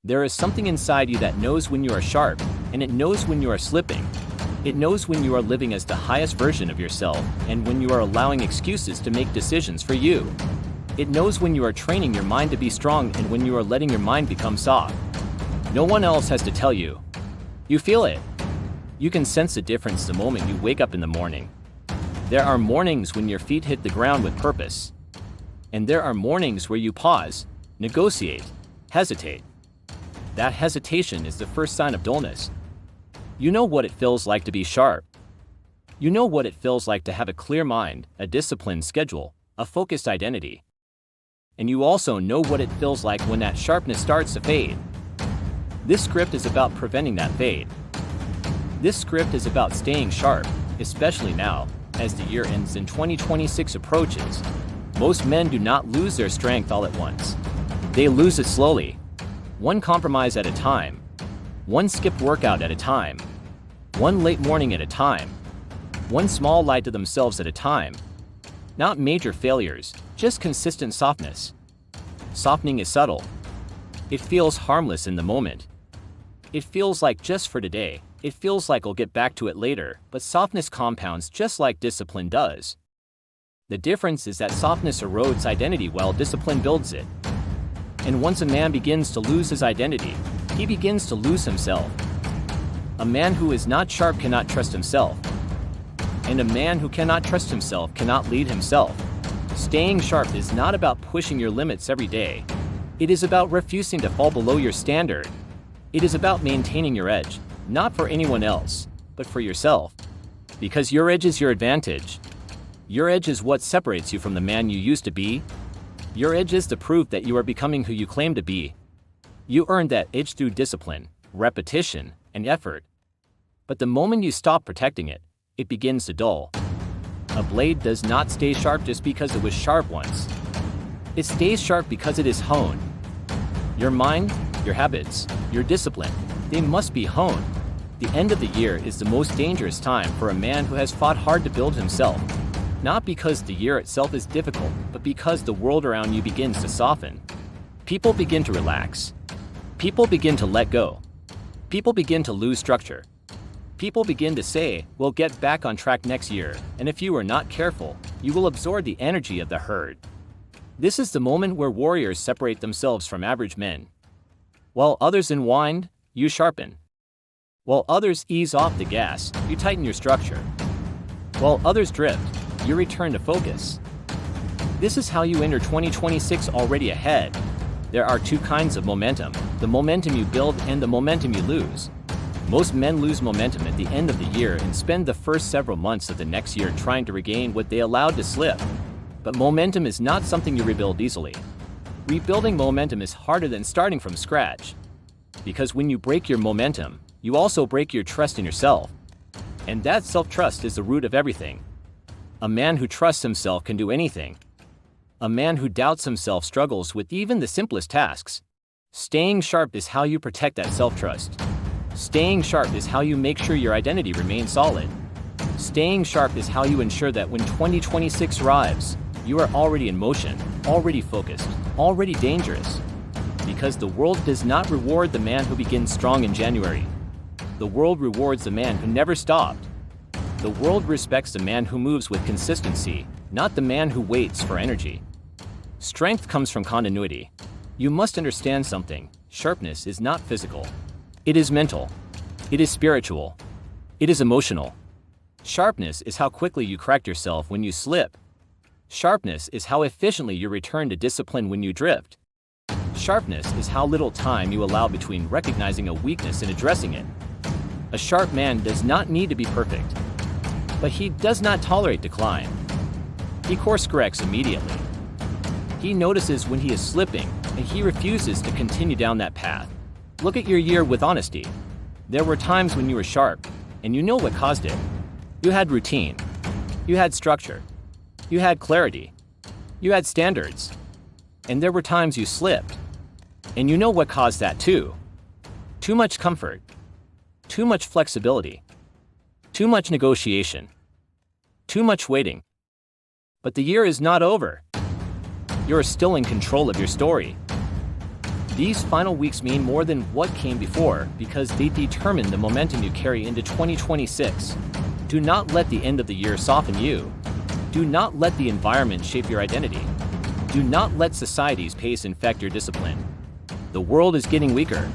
There is something inside you that knows when you are sharp, and it knows when you are slipping. It knows when you are living as the highest version of yourself, and when you are allowing excuses to make decisions for you. It knows when you are training your mind to be strong and when you are letting your mind become soft. No one else has to tell you. You feel it. You can sense the difference the moment you wake up in the morning. There are mornings when your feet hit the ground with purpose. And there are mornings where you pause, negotiate, hesitate. That hesitation is the first sign of dullness. You know what it feels like to be sharp. You know what it feels like to have a clear mind, a disciplined schedule, a focused identity. And you also know what it feels like when that sharpness starts to fade. This script is about preventing that fade. This script is about staying sharp, especially now, as the year ends and 2026 approaches. Most men do not lose their strength all at once. They lose it slowly, one compromise at a time, one skipped workout at a time, one late morning at a time, one small lie to themselves at a time. Not major failures, just consistent softness. Softening is subtle. It feels harmless in the moment. It feels like just for today. It feels like I'll get back to it later, but softness compounds just like discipline does. The difference is that softness erodes identity while discipline builds it. And once a man begins to lose his identity, he begins to lose himself. A man who is not sharp cannot trust himself. And a man who cannot trust himself cannot lead himself. Staying sharp is not about pushing your limits every day. It is about refusing to fall below your standard. It is about maintaining your edge, not for anyone else, but for yourself. Because your edge is your advantage. Your edge is what separates you from the man you used to be. Your edge is the proof that you are becoming who you claim to be. You earned that edge through discipline, repetition, and effort. But the moment you stop protecting it, it begins to dull. A blade does not stay sharp just because it was sharp once. It stays sharp because it is honed. Your mind, your habits, your discipline, they must be honed. The end of the year is the most dangerous time for a man who has fought hard to build himself. Not because the year itself is difficult, but because the world around you begins to soften. People begin to relax. People begin to let go. People begin to lose structure. People begin to say, we'll get back on track next year, and if you are not careful, you will absorb the energy of the herd. This is the moment where warriors separate themselves from average men. While others unwind, you sharpen. While others ease off the gas, you tighten your structure. While others drift, you return to focus. This is how you enter 2026 already ahead. There are two kinds of momentum, the momentum you build and the momentum you lose. Most men lose momentum at the end of the year and spend the first several months of the next year trying to regain what they allowed to slip. But momentum is not something you rebuild easily. Rebuilding momentum is harder than starting from scratch. Because when you break your momentum, you also break your trust in yourself. And that self-trust is the root of everything. A man who trusts himself can do anything. A man who doubts himself struggles with even the simplest tasks. Staying sharp is how you protect that self-trust. Staying sharp is how you make sure your identity remains solid. Staying sharp is how you ensure that when 2026 arrives, you are already in motion, already focused, already dangerous. Because the world does not reward the man who begins strong in January. The world rewards the man who never stopped. The world respects the man who moves with consistency, not the man who waits for energy. Strength comes from continuity. You must understand something. Sharpness is not physical. It is mental. It is spiritual. It is emotional. Sharpness is how quickly you correct yourself when you slip. Sharpness is how efficiently you return to discipline when you drift. Sharpness is how little time you allow between recognizing a weakness and addressing it. A sharp man does not need to be perfect, but he does not tolerate decline. He course corrects immediately. He notices when he is slipping, and he refuses to continue down that path. Look at your year with honesty. There were times when you were sharp, and you know what caused it. You had routine. You had structure. You had clarity. You had standards. And there were times you slipped. And you know what caused that too. Too much comfort. Too much flexibility. Too much negotiation. Too much waiting. But the year is not over. You're still in control of your story. These final weeks mean more than what came before because they determine the momentum you carry into 2026. Do not let the end of the year soften you. Do not let the environment shape your identity. Do not let society's pace infect your discipline. The world is getting weaker.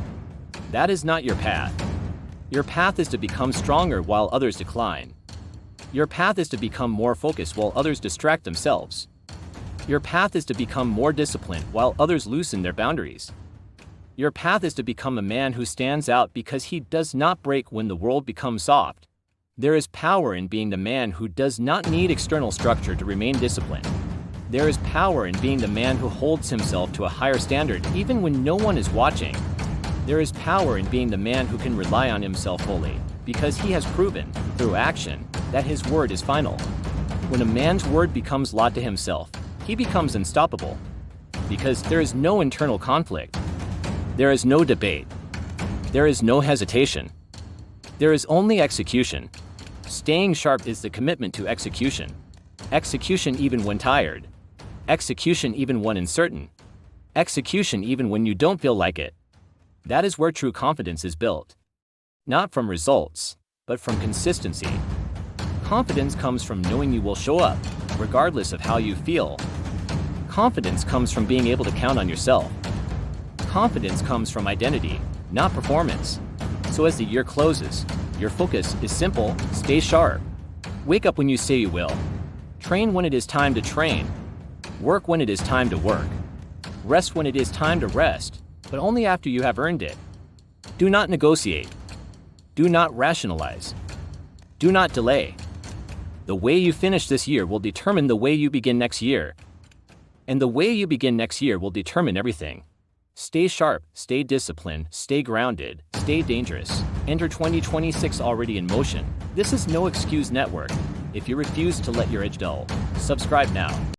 That is not your path. Your path is to become stronger while others decline. Your path is to become more focused while others distract themselves. Your path is to become more disciplined while others loosen their boundaries. Your path is to become a man who stands out because he does not break when the world becomes soft. There is power in being the man who does not need external structure to remain disciplined. There is power in being the man who holds himself to a higher standard even when no one is watching. There is power in being the man who can rely on himself fully, because he has proven, through action, that his word is final. When a man's word becomes law to himself, he becomes unstoppable. Because there is no internal conflict. There is no debate. There is no hesitation. There is only execution. Staying sharp is the commitment to execution. Execution even when tired. Execution even when uncertain. Execution even when you don't feel like it. That is where true confidence is built. Not from results, but from consistency. Confidence comes from knowing you will show up, regardless of how you feel. Confidence comes from being able to count on yourself. Confidence comes from identity, not performance. So as the year closes, your focus is simple: stay sharp. Wake up when you say you will. Train when it is time to train. Work when it is time to work. Rest when it is time to rest, but only after you have earned it. Do not negotiate. Do not rationalize. Do not delay. The way you finish this year will determine the way you begin next year. And the way you begin next year will determine everything. Stay sharp, stay disciplined, stay grounded, stay dangerous. Enter 2026 already in motion. This is No Excuse Network. If you refuse to let your edge dull, subscribe now.